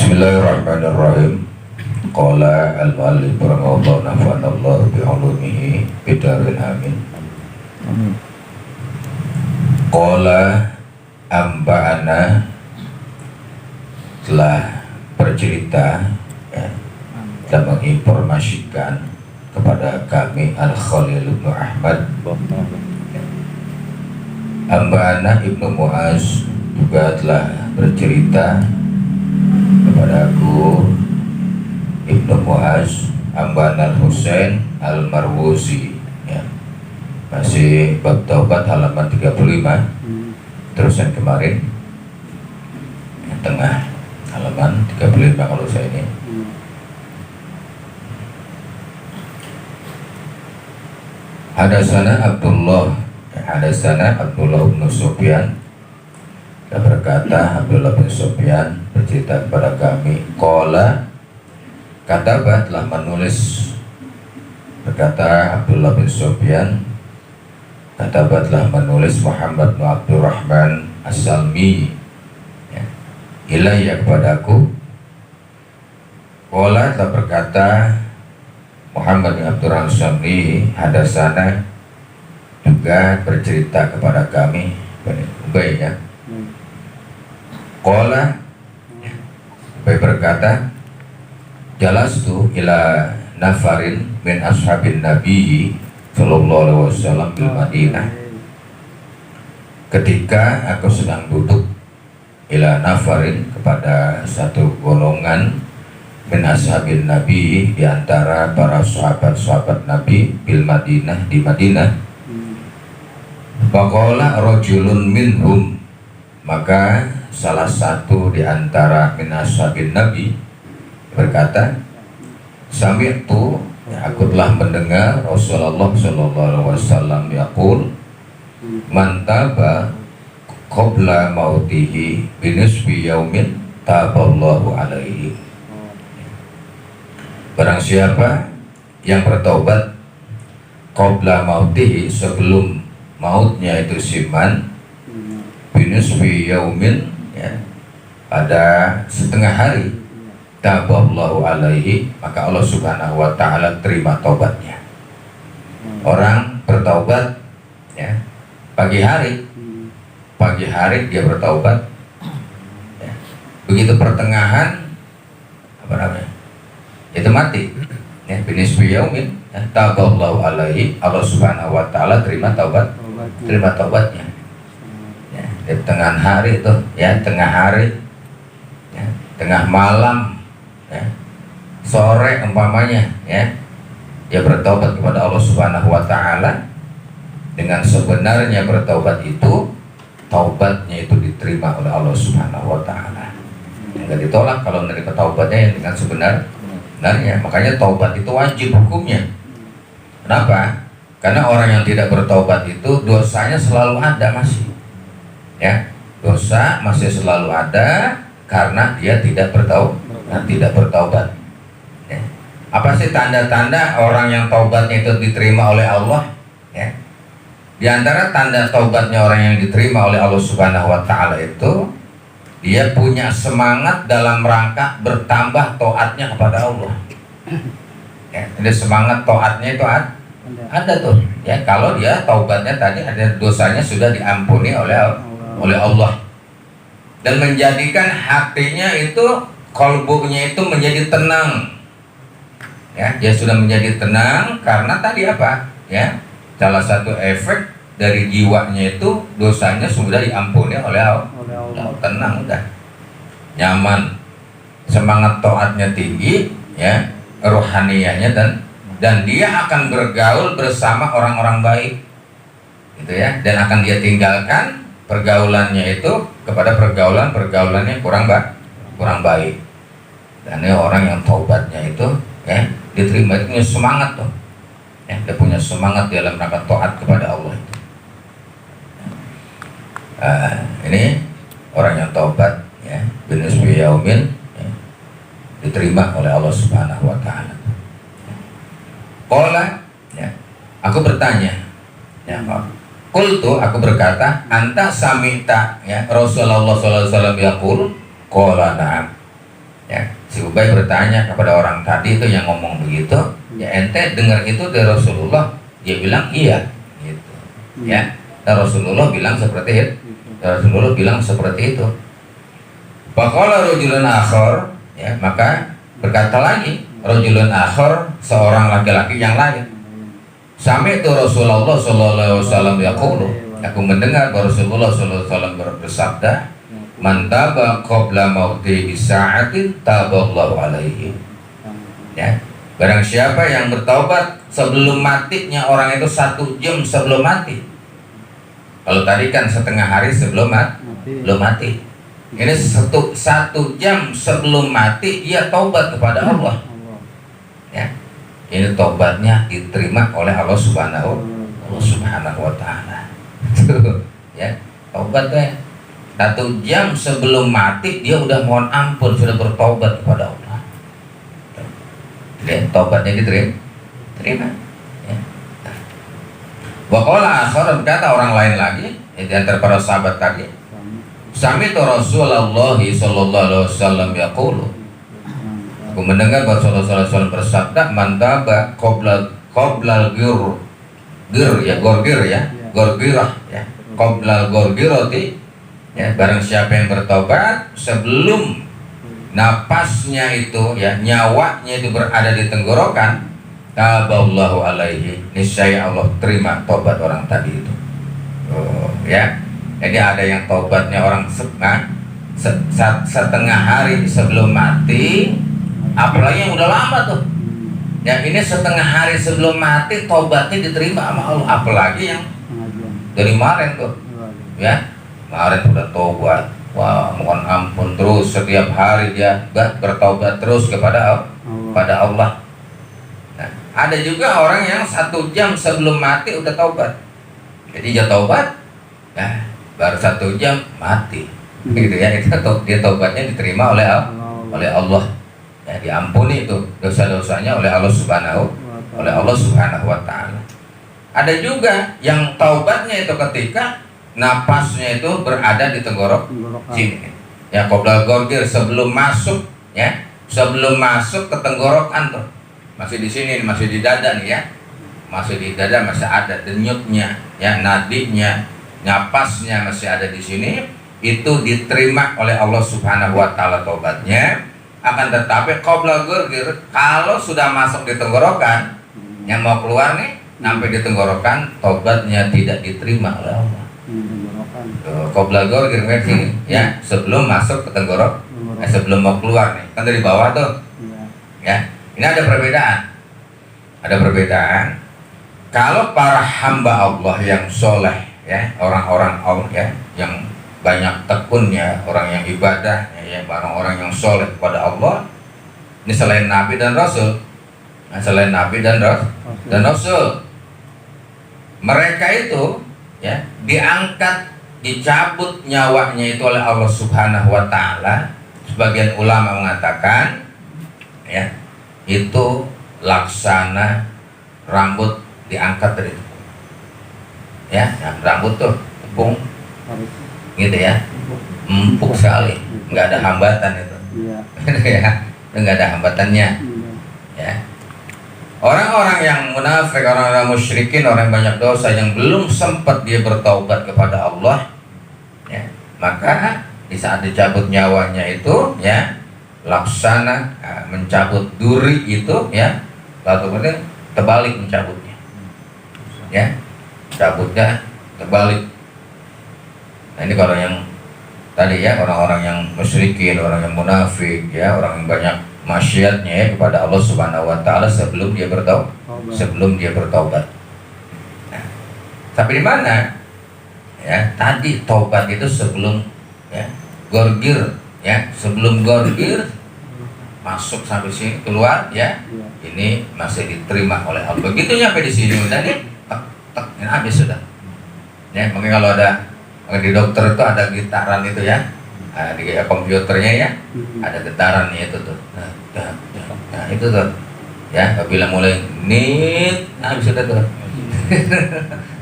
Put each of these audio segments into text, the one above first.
Bismillahirrahmanirrahim. Qala al-mu'allif rahimahullah nafa'anallahu bi'ulumihi bidaril amin. Qala amba'ana telah bercerita dan menginformasikan kepada kami Al-Khalil ibn Ahmad. Amba'ana ibnu Mu'az juga telah bercerita kepada aku Ibnu Mu'az Amba'ana Al-Husain Al-Marwuzi, ya. Masih bab taubat halaman 35, terusan kemarin tengah halaman 35 kalau saya ini. Hadasana Abdullah bin Sufyan. Dan berkata Abdullah bin Sufyan bercerita kepada kami, qala katabat telah menulis. Berkata Abdullah bin Sufyan, katabat telah menulis Muhammad bin Abdurrahman As-Salmi, ya, ilayya kepadaku. Qala telah berkata Muhammad bin Abdurrahman As-Salmi, hadasana juga bercerita kepada kami, Ubay, ya. Qala Ubay berkata, jalastu ila nafarin min ashabin nabi sallallahu alaihi wasallam di Madinah. Ketika aku sedang duduk ila nafarin kepada satu golongan min ashabin nabi, di antara para sahabat-sahabat Nabi bil Madinah, di Madinah. Faqala rajulun minhum, maka salah satu di antara min ashabin Nabi berkata, sami'tu, ya, aku telah mendengar Rasulullah sallallahu alaihi wasallam yaqul, man taba qabla mautihi binisfi yaumin taballahu alaihi. Barang siapa yang bertaubat qabla mautihi, sebelum mautnya itu siman, binisfi yaumin, ya, pada setengah hari, taballahu alaihi, maka Allah subhanahu wa ta'ala terima taubatnya. Orang bertaubat, ya, pagi hari dia bertaubat, ya. Begitu pertengahan apa namanya itu mati, ya, binisfi yaumin, ya, taballahu alaihi, Allah subhanahu wa ta'ala terima taubatnya. Di tengah hari itu, ya, tengah hari, ya, tengah malam, ya, sore umpamanya, ya, dia bertaubat kepada Allah Subhanahu wa ta'ala. Dengan sebenarnya bertaubat itu, taubatnya itu diterima oleh Allah Subhanahu wa ta'ala. Enggak ditolak kalau menerima taubatnya yang dengan sebenarnya. Makanya taubat itu wajib hukumnya. Kenapa? Karena orang yang tidak bertaubat itu dosanya selalu ada masih. Ya, dosa masih selalu ada karena dia tidak bertaubat. Ya. Apa sih tanda-tanda orang yang taubatnya itu diterima oleh Allah? Ya. Di antara tanda taubatnya orang yang diterima oleh Allah Subhanahu wa ta'ala itu, dia punya semangat dalam rangka bertambah taatnya kepada Allah. Ya, jadi semangat taatnya itu ada tuh. Ya, kalau dia taubatnya tadi ada dosanya sudah diampuni oleh Allah, dan menjadikan hatinya itu, kolbunya itu menjadi tenang, ya, dia sudah menjadi tenang karena tadi apa, ya, salah satu efek dari jiwanya itu dosanya sudah diampuni oleh Allah. Tenang, udah nyaman, semangat taatnya tinggi, ya, rohaniyahnya, dan dia akan bergaul bersama orang-orang baik, gitu ya, dan akan dia tinggalkan pergaulannya itu kepada pergaulan yang kurang baik. Dan ini orang yang taubatnya itu, ya, diterima, itu punya semangat tuh, ya, dia punya semangat dalam rangka taat kepada Allah itu. Ini orang yang taubat, ya, binisfi yaumin, ya, diterima oleh Allah Subhanahu wa ta'ala. Qala, ya, aku bertanya, ya, qultu, aku berkata, anta sami'ta, ya, Rasulullah sallallahu alaihi wasallam yaqul, qala na'am. Ya, si Ubay bertanya kepada orang tadi itu yang ngomong begitu, ya ente dengar itu dari Rasulullah? Dia bilang iya, gitu. Ya, dan Rasulullah bilang seperti itu. Rasulullah bilang seperti itu. Faqala rajulun akhar, ya, maka berkata lagi rajulun akhar, seorang laki-laki yang lain. Sampai itu Rasulullah sallallahu alaihi wasallam yaqulu, aku mendengar Rasulullah sallallahu alaihi wasallam bersabda, man taba qabla mauti bisa'atin taballahu alaihi. Ya, barang siapa yang bertaubat sebelum matinya orang itu 1 jam sebelum mati. Kalau tadi kan setengah hari sebelum belum mati. Ini satu jam sebelum mati dia taubat kepada Allah. Ya, ini taubatnya diterima oleh Allah Subhanahu wa Ta'ala. Ya, taubat ya. 1 jam sebelum mati dia udah mohon ampun, sudah bertobat kepada Allah. Ya, taubatnya diterima. Ya. Waqala akhar, berkata orang lain lagi, di antara para sahabat tadi, sami'tu Rasulullah sallallahu alaihi wasallam yaqulu, aku mendengar Rasulullah sallallahu alaihi wasallam bersabda, man taba qabla gorgirah ya, qabla gorgirati. Ya, barang siapa yang bertobat sebelum napasnya itu, ya, nyawanya itu berada di tenggorokan, taballahu alaihi, niscaya Allah terima tobat orang tadi itu. Ya, jadi ada yang tobatnya orang setengah hari sebelum mati, apalagi yang udah lama tuh. Ya, ini setengah hari sebelum mati tobatnya diterima sama Allah, apalagi yang dari kemarin tuh. Ya, kemarin udah tobat, wah, mohon ampun terus setiap hari dia bertobat terus kepada Allah. Nah, ada juga orang yang 1 jam sebelum mati udah tobat. Jadi dia tobat, ya, baru 1 jam mati, gitu ya. Itu dia tobatnya diterima oleh Allah. Ya, diampuni itu dosa-dosanya oleh Allah Subhanahu wa Ta'ala. Ada juga yang taubatnya itu ketika napasnya itu berada di tenggorok sini, ya, qabla gorgir, sebelum masuk, ya, sebelum masuk ke tenggorokan tuh, masih di sini, masih di dada nih, ya, masih di dada, masih ada denyutnya, ya, nadinya, napasnya masih ada di sini, itu diterima oleh Allah Subhanahu wa Ta'ala taubatnya. Akan tetapi qabla gorgir, kalau sudah masuk di tenggorokan, yang mau keluar nih, sampai di tenggorokan, taubatnya tidak diterima oleh Allah. Qabla gorgir sini, ya, sebelum masuk ke tenggorok, sebelum mau keluar nih, kan dari bawah tuh. Ya, ini ada perbedaan. Kalau para hamba Allah yang soleh, ya, orang-orang Allah, ya, yang banyak tekunnya, orang yang ibadah, ya, orang-orang yang soleh kepada Allah, ini selain Nabi dan Rasul, Rasul, mereka itu, ya, diangkat, dicabut nyawanya itu oleh Allah Subhanahu wa Ta'ala. Sebagian ulama mengatakan, ya, itu laksana rambut diangkat dari tepung. Ya, rambut tuh tepung, gitu ya, empuk sekali, nggak ada hambatan itu. Ya, nggak ada hambatannya. Ya. Orang-orang yang munafik, orang-orang musyrikin, orang yang banyak dosa, yang belum sempat dia bertaubat kepada Allah, ya, maka di saat dicabut nyawanya itu, ya, laksana mencabut duri itu, ya, lalu kemudian terbalik mencabutnya, ya, cabutnya terbalik. Nah, ini kalau yang tadi, ya, orang-orang yang musyrikin, orang yang munafik, ya, orang yang banyak maksiatnya, ya, kepada Allah Subhanahu wa Ta'ala sebelum dia bertaubat. Nah, tapi di mana? Ya, tadi taubat itu sebelum, ya, gorgir, ya, sebelum gorgir masuk sampai sini, keluar, ya, ini masih diterima oleh Allah. Begitu nyampe di sini udah nih, tek, ini habis sudah. Ya, mungkin kalau ada di dokter itu ada getaran itu, ya, di komputernya, ya, ada getaran itu tuh. Nah, itu tuh, ya, apabila mulai nit, habis sudah tuh.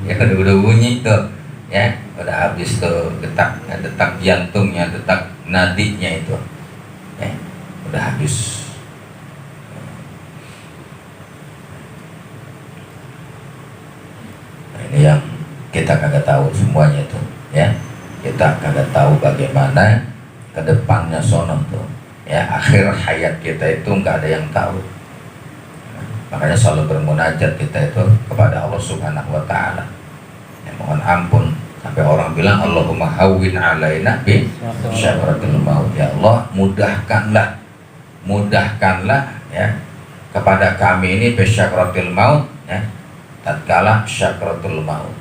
Ya, udah bunyi tuh, ya, udah habis tuh detak jantungnya, detak nadinya itu, ya, udah habis. Nah, ini yang kita kagak tahu semuanya itu, ya. Kita kagak tahu bagaimana ke depannya sono tuh, ya. Akhir hayat kita itu nggak ada yang tahu. Makanya selalu bermunajat kita itu kepada Allah Subhanahu wa Ta'ala, ya, mohon ampun. Sampai orang bilang Allahumma hawwin alaina bi syakaratul maut. Ya Allah, mudahkanlah ya kepada kami ini bi syakaratul maut, ya, tatkala syakaratul maut.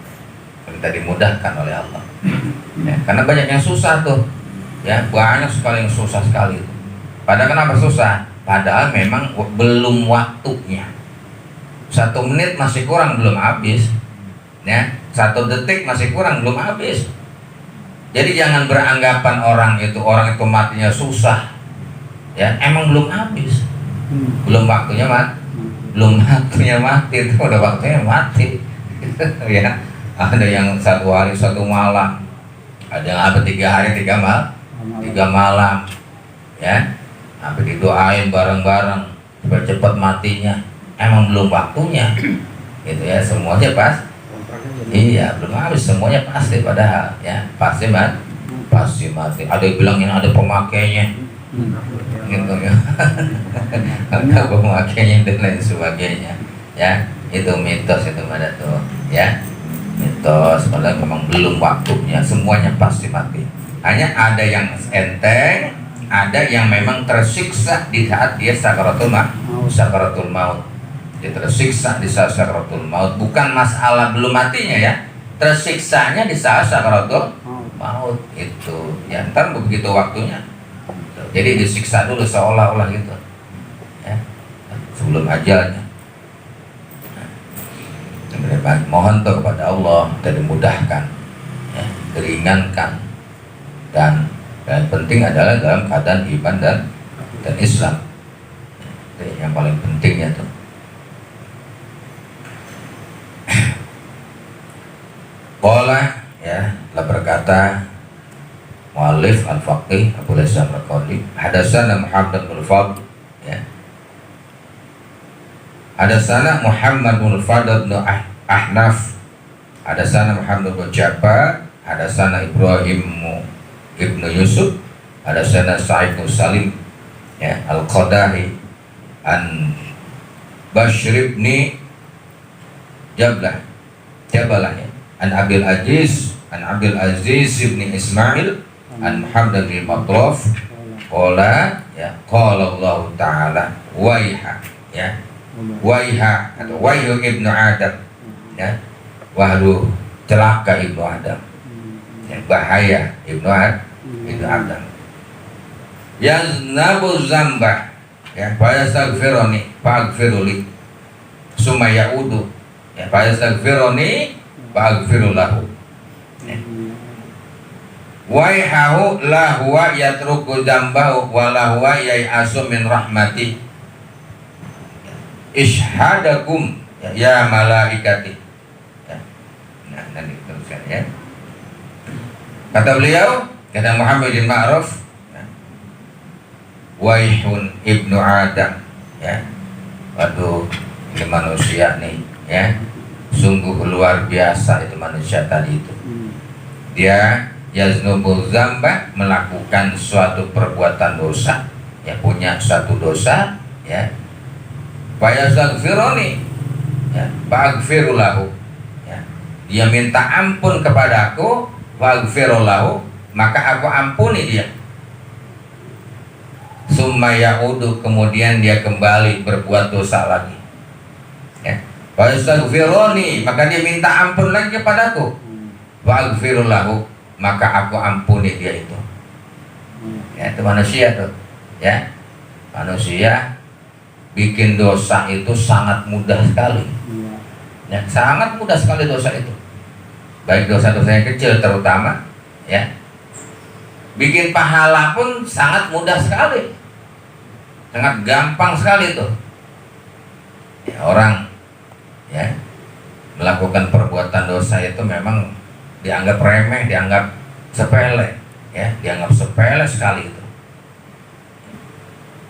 Kita dimudahkan oleh Allah, ya, karena banyak yang susah tuh, ya, banyak sekali yang susah sekali. Padahal kenapa susah? Padahal memang belum waktunya. 1 menit masih kurang belum habis, ya. 1 detik masih kurang belum habis. Jadi jangan beranggapan orang itu matinya susah, ya, emang belum habis, belum waktunya mati, itu udah waktunya mati. Ya, ada yang 1 hari 1 malam, ada yang 3 hari 3 malam, ya, sampai didoain bareng-bareng supaya cepat matinya. Emang belum waktunya, gitu ya. Semuanya iya, belum habis semuanya pasti, padahal ya pasti mati. Ada yang bilang ini ada pemakainya, gitu ya. Ada pemakainya dan lain sebagainya, ya. Itu mitos, itu ada tuh, ya, mitos. Padahal memang belum waktunya, semuanya pasti mati. Hanya ada yang enteng, ada yang memang tersiksa di saat dia sakaratul maut. Dia tersiksa di saat sakaratul maut, bukan masalah belum matinya, ya, tersiksanya di saat sakaratul maut itu, ya, ntar begitu waktunya, jadi disiksa dulu seolah-olah gitu, ya, sebelum ajalnya. Mohon tuh kepada Allah dan dimudahkan, ya, diringankan, dan penting adalah dalam keadaan iman dan Islam, itu yang paling pentingnya tuh. Qala, ya, telah berkata mu'allif al-faqih Abu Hasan al-Qadhi, hadatsana Muhammad bin Fadl, ya, hadatsana Muhammad bin Fadl bin Ahnaf, hadatsana Muhammad bin Ja'far, hadatsana Ibrahim ibnu Yusuf, hadatsana Sa'id bin Salim, ya, al-Qadahi an Bashr ibn Jabalah, ya, an Abil Aziz ibn Ismail an Muhammad bin Matraf qala, ya, qala Allah Ta'ala waiha, ya, waiha atau waihu ibnu Adam, ya, wahdu celaka ibnu Adam, ya, bahaya ibnu Adam, yaznabu zamba, ya, fayastaghfiruni faghfiruli summa yaudu, ya, fayastaghfiruni faghfirullahu, ya. Waihahu la huwa yatruku dzambahu wa la huwa yai'asu min rahmati ishhadakum, ya malaikati, ya. Nah, nanti teruskan, ya. Kata beliau, kata Muhammad bin Ma'ruf, ya, waihun ibnu Adam, ya, waduh, ini manusia nih, ya, sungguh luar biasa itu manusia tadi itu. Dia yaznubul zamba, melakukan suatu perbuatan dosa, ya, punya suatu dosa, ya, fayastaghfiruni, ya, faghfirullahu, ya, dia minta ampun kepadaku, faghfirullahu, maka aku ampuni dia. Summa yaudu, kemudian dia kembali berbuat dosa lagi, ya, fayastaghfiruni, maka dia minta ampun lagi kepadaku, faghfirullahu, maka aku ampuni dia itu. Ya, itu manusia tuh, ya, manusia bikin dosa itu sangat mudah sekali, ya, sangat mudah sekali dosa itu, baik dosa-dosa yang kecil terutama, ya, bikin pahala pun sangat mudah sekali, sangat gampang sekali itu, ya, orang, ya, melakukan perbuatan dosa itu memang dianggap remeh, dianggap sepele, ya, dianggap sepele sekali itu.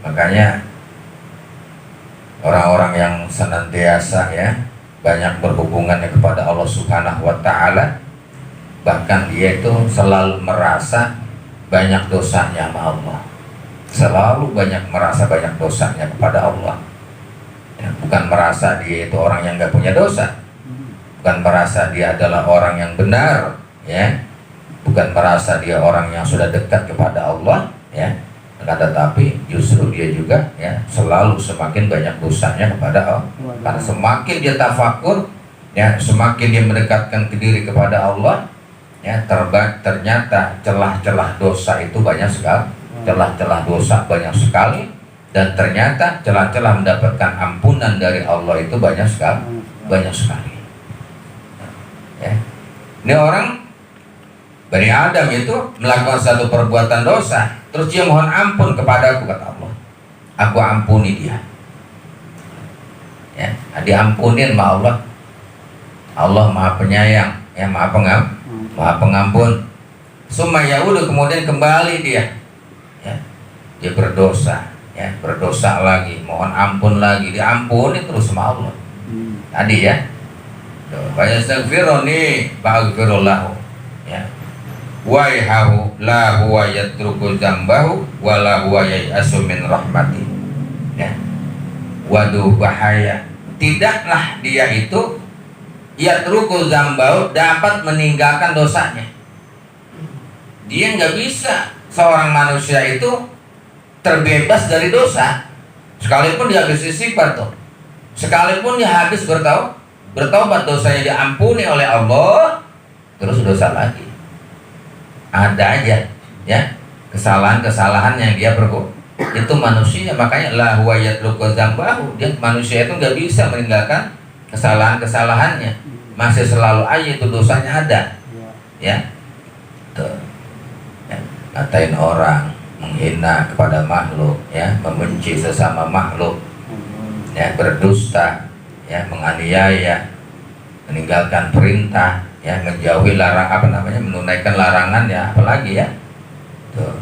Makanya orang-orang yang senantiasa ya banyak berhubungannya kepada Allah Subhanahu wa Ta'ala, bahkan dia itu selalu merasa banyak dosanya sama Allah, selalu merasa banyak dosanya kepada Allah ya, bukan merasa dia itu orang yang gak punya dosa, bukan merasa dia adalah orang yang benar ya, bukan merasa dia orang yang sudah dekat kepada Allah ya, tetapi justru dia juga ya selalu semakin banyak dosanya kepada Allah. Karena semakin dia tafakur ya, semakin dia mendekatkan ke diri kepada Allah ya, ternyata celah-celah dosa itu banyak sekali, celah-celah dosa banyak sekali, dan ternyata celah-celah mendapatkan ampunan dari Allah itu banyak sekali ya. Ini orang Bani Adam itu melakukan satu perbuatan dosa, terus dia mohon ampun kepada aku, kata Allah, aku ampuni dia ya, diampunin sama Allah. Allah maha penyayang ya, maha pengampun. Sumayaudu, kemudian kembali dia ya, dia berdosa ya, berdosa lagi, mohon ampun lagi, diampuni terus sama Allah. Tadi ya, fayastaghfiruni faghfirullahu ya, waihahu la huwa yatruku dzambahu wa la huwa yai'asu min rahmati ya. Waduh bahaya, tidaklah dia itu yatruku dzambahu, dapat meninggalkan dosanya. Dia nggak bisa, seorang manusia itu terbebas dari dosa, sekalipun dia habis istighfar tuh, sekalipun dia habis bertaubat, dosanya diampuni oleh Allah, terus dosa lagi. Ada aja ya kesalahan-kesalahan yang dia perbuat. Itu manusia, makanya la huwa yatruku dzambahu, dia manusia itu nggak bisa meninggalkan kesalahan-kesalahannya, masih selalu aja itu dosanya ada ya. Tuh ya, ngatain orang, menghina kepada makhluk ya, membenci sesama makhluk ya, berdusta ya, menganiaya, meninggalkan perintah ya, menjauhi menunaikan larangan ya, apalagi ya, tuh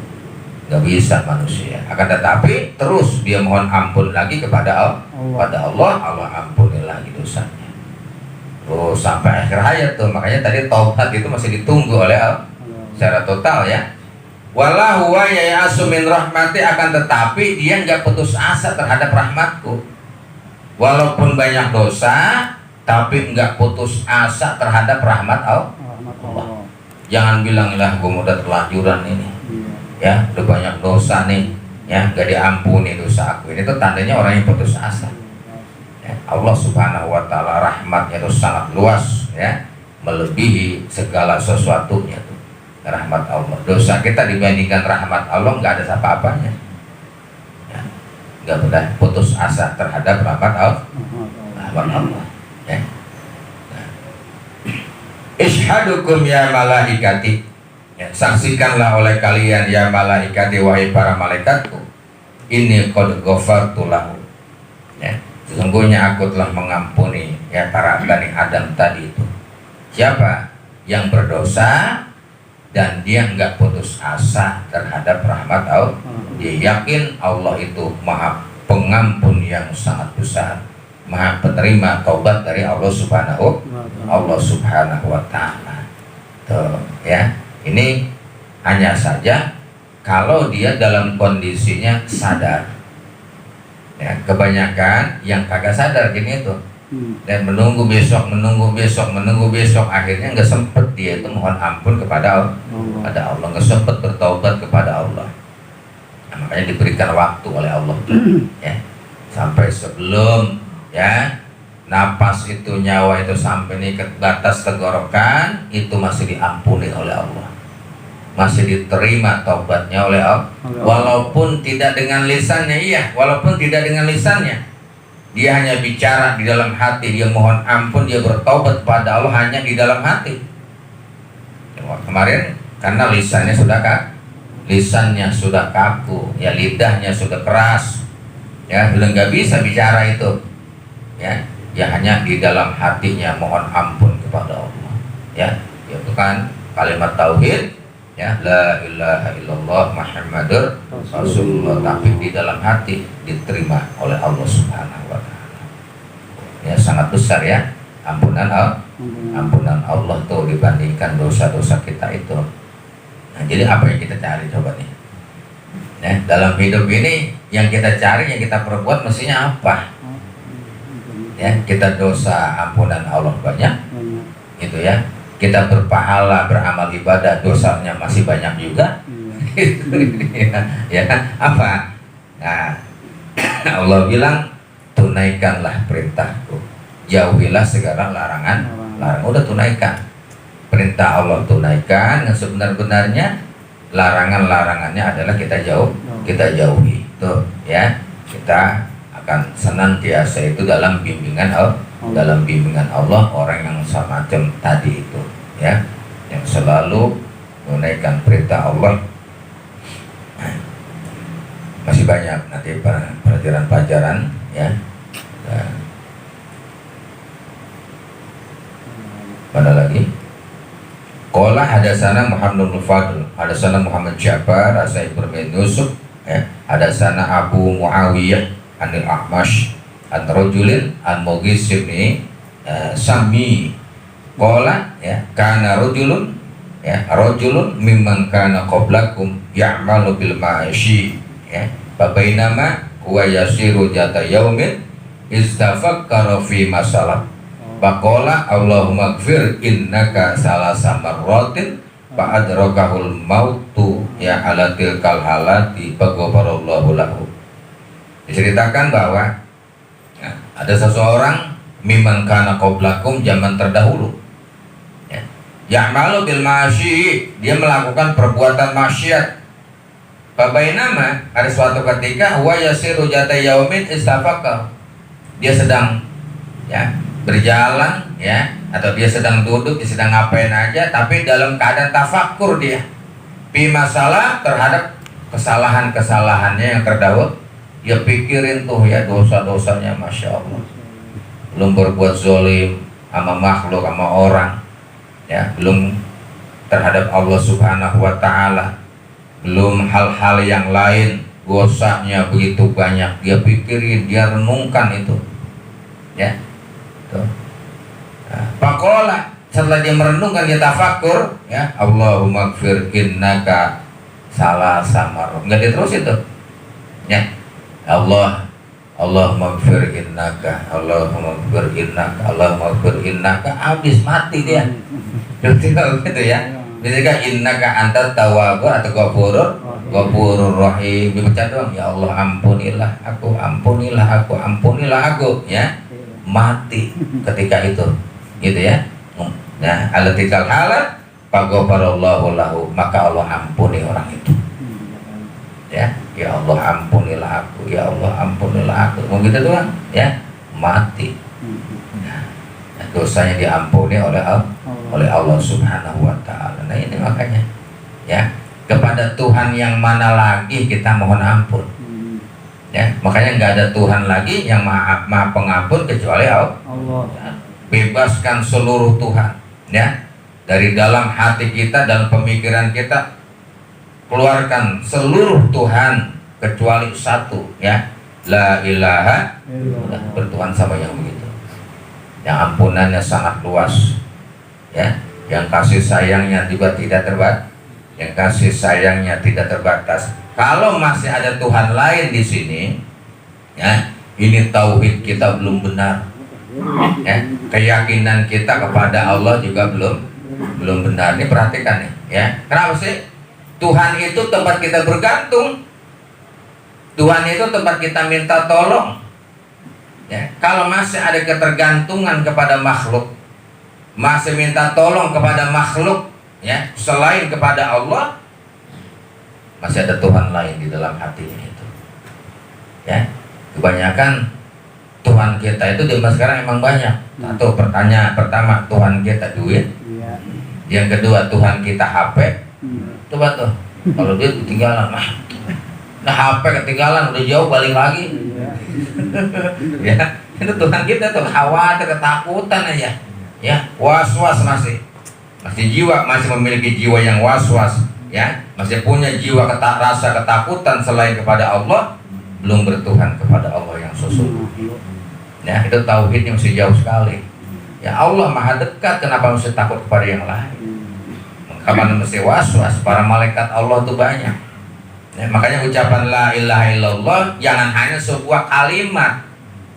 nggak bisa manusia. Akan tetapi terus dia mohon ampun lagi kepada Allah, Allah ampuni lagi dosanya, terus sampai akhir hayat tuh. Makanya tadi taubat itu masih ditunggu oleh Allah secara total ya. Wallahu wa ya'asu min rahmati, akan tetapi dia nggak putus asa terhadap rahmatku, walaupun banyak dosa tapi enggak putus asa terhadap rahmat Allah. Jangan bilang lah gue udah terlanjuran ini ya, udah banyak dosa nih ya, gak diampuni dosa aku. Ini tuh tandanya orang yang putus asa ya. Allah Subhanahu wa Ta'ala rahmatnya itu sangat luas ya, melebihi segala sesuatunya tuh rahmat Allah. Dosa kita dibandingkan rahmat Allah nggak ada apa-apanya ya. Nggak boleh putus asa terhadap rahmat Allah ya. Ishadukum ya malaikati ya, saksikanlah oleh kalian ya malaikati, wahai para malaikatku, ini qad ghafartu lahu ya, sesungguhnya aku telah mengampuni ya para Bani Adam tadi itu. Siapa yang berdosa dan dia enggak putus asa terhadap rahmat Allah, dia yakin Allah itu maha pengampun yang sangat besar, maha penerima taubat dari Allah Subhanahu wa Ta'ala. Tuh ya, ini hanya saja kalau dia dalam kondisinya sadar ya. Kebanyakan yang kagak sadar gini tuh dan menunggu besok, akhirnya nggak sempet dia itu mohon ampun kepada Allah, nggak sempet bertaubat kepada Allah. Nah, makanya diberikan waktu oleh Allah ya, sampai sebelum ya napas itu, nyawa itu sampai nih ke batas tenggorokan, itu masih diampuni oleh Allah, masih diterima taubatnya oleh Allah, walaupun tidak dengan lisannya. Iya, walaupun tidak dengan lisannya, dia hanya bicara di dalam hati, dia mohon ampun, dia bertaubat kepada Allah hanya di dalam hati. Kemarin karena lisannya sudah kaku ya, lidahnya sudah keras ya, udah nggak bisa bicara itu ya, ya hanya di dalam hatinya mohon ampun kepada Allah ya, itu kan kalimat tauhid ya, la ilaha illallah Muhammadur Rasulullah, tapi di dalam dalam hati diterima oleh Allah Subhanahu wa taala. Ya, sangat besar ya ampunan Allah tuh dibandingkan dosa-dosa kita itu. Nah, jadi apa yang kita cari coba nih? Ya, dalam hidup ini yang kita cari, yang kita perbuat mestinya apa? Ya, kita dosa ampunan Allah banyak, gitu ya. Kita berpahala, beramal ibadah, dosanya masih banyak juga. Ya, apa? Nah, Allah bilang tunaikanlah perintahku, jauhilah segala larangan. Udah tunaikan perintah Allah, tunaikan. Yang sebenar-benarnya larangan-larangannya adalah kita jauhi. Tuh ya, kita akan senantiasa itu dalam bimbingan Allah, orang yang semacam tadi itu ya, yang selalu menunaikan perintah Allah. Nah, masih banyak nanti pelajaran-pelajaran ya. Nah, mana lagi? Qala hadatsana Muhammad bin Fadl, hadatsana Muhammad Ja'far, Sa'id bin Yusuf, ya, hadatsana Abu Muawiyah Anil Ahmash an rajulin an Mughis bin Sami qala ya kana rajulun mimman kana qablakum ya'malu bil ma'ashi ya fa bainama huwa yasiru jata yaumin istafakkara fi masalah faqala Allahumma ighfir innaka salasa marratin fa adrakahul mautu ya ala tilkal halati faghfarallahu lahu. Diceritakan bahwa ya, ada seseorang mimman kana qablakum, zaman terdahulu ya, ya'malu bil ma'asyi, dia melakukan perbuatan maksiat. Fabainama, ada suatu ketika huwa yasiru jata yaumin istafaqah, dia sedang ya berjalan ya, atau dia sedang duduk, dia sedang ngapain aja, tapi dalam keadaan tafakur dia pi masalah terhadap kesalahan-kesalahannya yang terdahulu. Ya pikirin tuh ya dosa-dosanya, Masya Allah. Belum berbuat zolim sama makhluk, sama orang ya, belum terhadap Allah Subhanahu wa ta'ala, belum hal-hal yang lain, dosanya begitu banyak. Dia pikirin, dia renungkan itu ya tuh. Nah, Pakola, setelah dia merenungkan, dia tafakur ya, Allahumma gfir innaka salah samar, nggak diterus itu ya, Allahumma gfir innaka, Allahumma gfir innaka, Allahumma gfir innaka, habis mati dia. Tinggal gitu ya. Misalkan innaka anta tawwab atau ghafurur rahim, dibaca doang, ya Allah ampunilah aku, ampunilah aku, ampunilah aku ya. Mati ketika itu gitu ya. Nah, alatikal halat faghfarallahu lahu, maka Allah ampuni orang itu. Ya, ya Allah ampunilah aku, ya Allah ampunilah aku, mau gitu doang ya, mati. Nah, dosanya diampuni oleh Allah Subhanahu wa ta'ala. Nah ini makanya ya, kepada Tuhan yang mana lagi kita mohon ampun ya, makanya nggak ada Tuhan lagi yang maha pengampun kecuali Allah ya. Bebaskan seluruh Tuhan ya dari dalam hati kita, dalam pemikiran kita, keluarkan seluruh Tuhan kecuali satu ya, la ilaha illallah, bertuhan sama yang begitu, yang ampunannya sangat luas ya, yang kasih sayangnya juga tidak terbatas, yang kasih sayangnya tidak terbatas. Kalau masih ada Tuhan lain di sini ya, ini tauhid kita belum benar ya, keyakinan kita kepada Allah juga belum benar. Ini perhatikan nih ya, kenapa sih? Tuhan itu tempat kita bergantung, Tuhan itu tempat kita minta tolong ya. Kalau masih ada ketergantungan kepada makhluk, masih minta tolong kepada makhluk ya selain kepada Allah, masih ada Tuhan lain di dalam hatinya itu ya. Kebanyakan Tuhan kita itu di masa sekarang emang banyak. Satu, pertanyaan pertama, Tuhan kita duit. Yang kedua, Tuhan kita HP. Coba tuh, kalau dia ketinggalan, nah HP ketinggalan, udah jauh balik lagi. Ya, itu Tuhan kita tuh khawatir, ketakutan aja. Ya, was-was masih jiwa, masih memiliki jiwa yang was-was. Ya, masih punya jiwa rasa ketakutan selain kepada Allah. belum bertuhan kepada Allah yang sesungguhnya. Ya, itu tauhidnya masih jauh sekali. Ya Allah maha dekat, kenapa mesti takut kepada yang lain? Kapan mesti was-was? Para malaikat Allah itu banyak. Ya, makanya ucapan la ilaha illallah jangan hanya sebuah kalimat.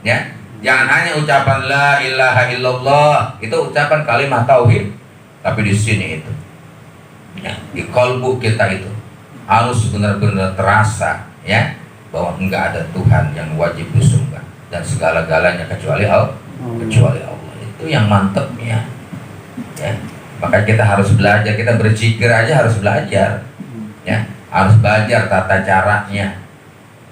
Ya, jangan hanya ucapan la ilaha illallah, itu ucapan kalimat tauhid. Tapi di sini itu, ya, di kalbu kita itu harus benar-benar terasa, ya, bahwa enggak ada Tuhan yang wajib disembah dan segala-galanya kecuali Allah. Itu yang mantepnya, ya. Maka kita harus belajar, kita berzikir aja harus belajar, ya, harus belajar tata caranya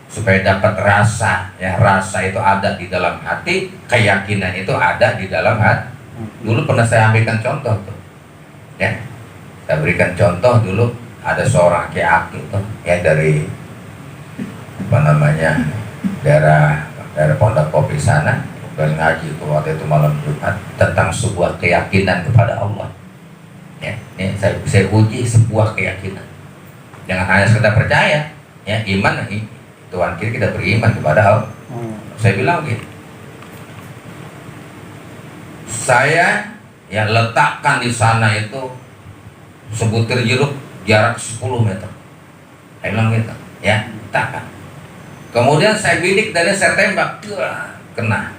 supaya dapat rasa, ya. Rasa itu ada di dalam hati, keyakinan itu ada di dalam hati. Dulu pernah saya ambilkan contoh tuh, ya, saya berikan contoh dulu. Ada seorang aki-aki tuh, ya, dari apa namanya, daerah Pondok Kopi sana, dan ngaji itu waktu itu malam Jumat tentang sebuah keyakinan kepada Allah. Ya, ini saya uji sebuah keyakinan. Jangan hanya sekedar percaya, ya, iman Tuhan kita beriman kepada Allah. Saya bilang gitu, saya, ya, letakkan di sana itu sebutir jeruk jarak 10 meter. Saya bilang gitu, ya, letakkan. Kemudian saya bidik dan saya tembak, kena.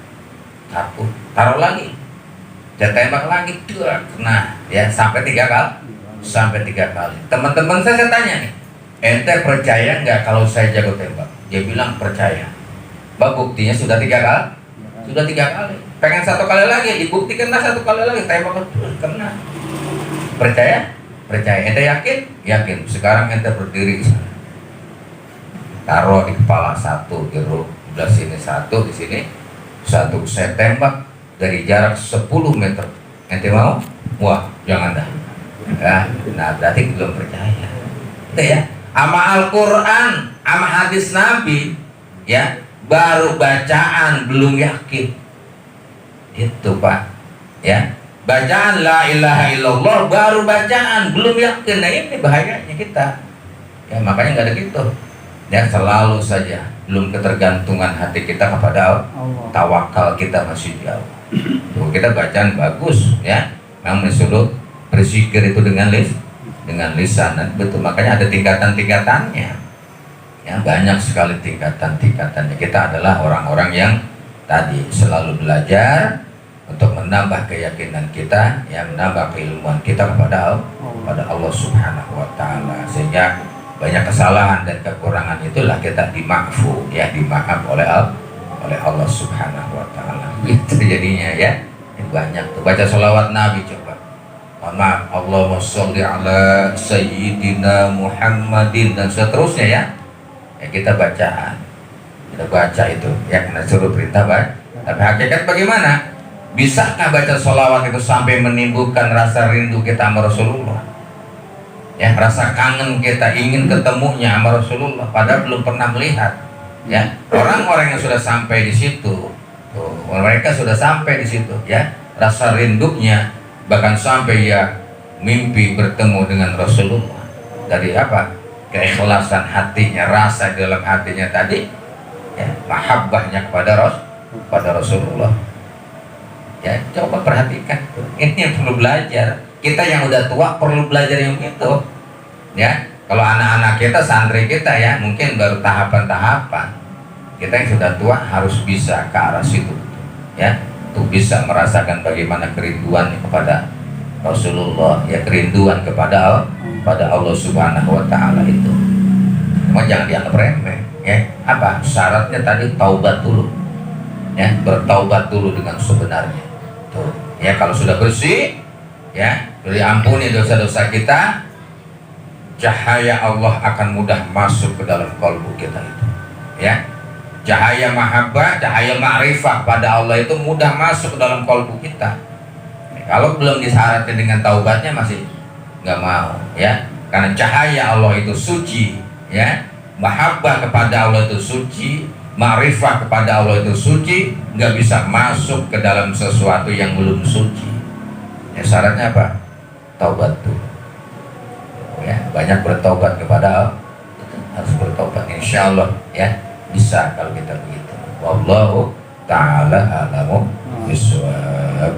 Satu, taruh lagi, saya tembak lagi, kena, ya, sampai 3 kali. Sampai 3 kali. Teman-teman saya tanya nih, ente percaya nggak kalau saya jago tembak? Dia bilang percaya. Buktinya sudah 3 kali. Sudah 3 kali. Pengen 1 kali lagi, dibuktikanlah 1 kali lagi, tembak kena. Percaya? Percaya. Ente yakin? Yakin. Sekarang ente berdiri di sana. Taruh di kepala 1 jeruk, sebelah sini 1, di sini 1. Saya tembak dari jarak 10 meter. Ente mau? Wah, jangan dah. Ya, nah berarti belum percaya. Itu ya. Ama Al-Quran, ama hadis Nabi, ya, baru bacaan belum yakin. Itu Pak, ya. Bacaan la ilaha illallah baru bacaan belum yakin. Nah ini bahayanya kita, ya, makanya nggak ada gitu, ya. Selalu saja belum ketergantungan hati kita kepada Allah. Tawakal kita masih jauh. Tuh, kita bacaan bagus, ya, namun disuruh berzikir itu dengan lisan. Betul, makanya ada tingkatan-tingkatannya, ya, banyak sekali tingkatan-tingkatannya. Kita adalah orang-orang yang tadi selalu belajar untuk menambah keyakinan kita, ya, menambah keilmuan kita kepada Allah Subhanahu wa Ta'ala, sehingga banyak kesalahan dan kekurangan itulah kita dimaafkan, ya, dimaaf oleh Allah Subhanahu wa Ta'ala. Itu jadinya, ya, banyak tuh. Baca sholawat Nabi coba. Mohon maaf, Allahumma sholli ala Sayyidina Muhammadin dan seterusnya, ya. Ya, kita baca itu, ya, karena suruh perintah baca. Tapi hakikat bagaimana? Bisakah baca sholawat itu sampai menimbulkan rasa rindu kita sama Rasulullah? Ya, rasa kangen kita ingin ketemunya sama Rasulullah, padahal belum pernah melihat. Ya, orang-orang yang sudah sampai di situ, mereka sudah sampai di situ, ya, rasa rindunya bahkan sampai ya mimpi bertemu dengan Rasulullah. Dari apa? Keikhlasan hatinya, rasa dalam hatinya tadi, ya, mahabbahnya kepada Rasulullah. Ya, coba perhatikan, ini yang perlu belajar. Kita yang udah tua perlu belajar yang itu, ya. Kalau anak-anak kita, santri kita, ya, mungkin baru tahapan-tahapan. Kita yang sudah tua harus bisa ke arah situ, ya, untuk bisa merasakan bagaimana kerinduan kepada Rasulullah, ya, kerinduan kepada Allah Subhanahu wa Ta'ala itu. Cuma jangan dianggap remeh, ya. Apa syaratnya tadi? Taubat dulu, ya, bertaubat dulu dengan sebenarnya. Tuh, ya, kalau sudah bersih, ya, diampuni dosa-dosa kita, cahaya Allah akan mudah masuk ke dalam kalbu kita itu, ya. Cahaya mahabbah, cahaya ma'rifah pada Allah itu mudah masuk ke dalam kalbu kita. Kalau belum disyaratkan dengan taubatnya masih nggak mau, ya, karena cahaya Allah itu suci, ya, mahabbah kepada Allah itu suci, ma'rifah kepada Allah itu suci, nggak bisa masuk ke dalam sesuatu yang belum suci. Ya, syaratnya apa? Taubat tuh, ya, banyak bertobat kepada Allah, harus bertobat, insya Allah, ya. bisa kalau kita begitu. Wallahu ta'ala a'lamu bishawab.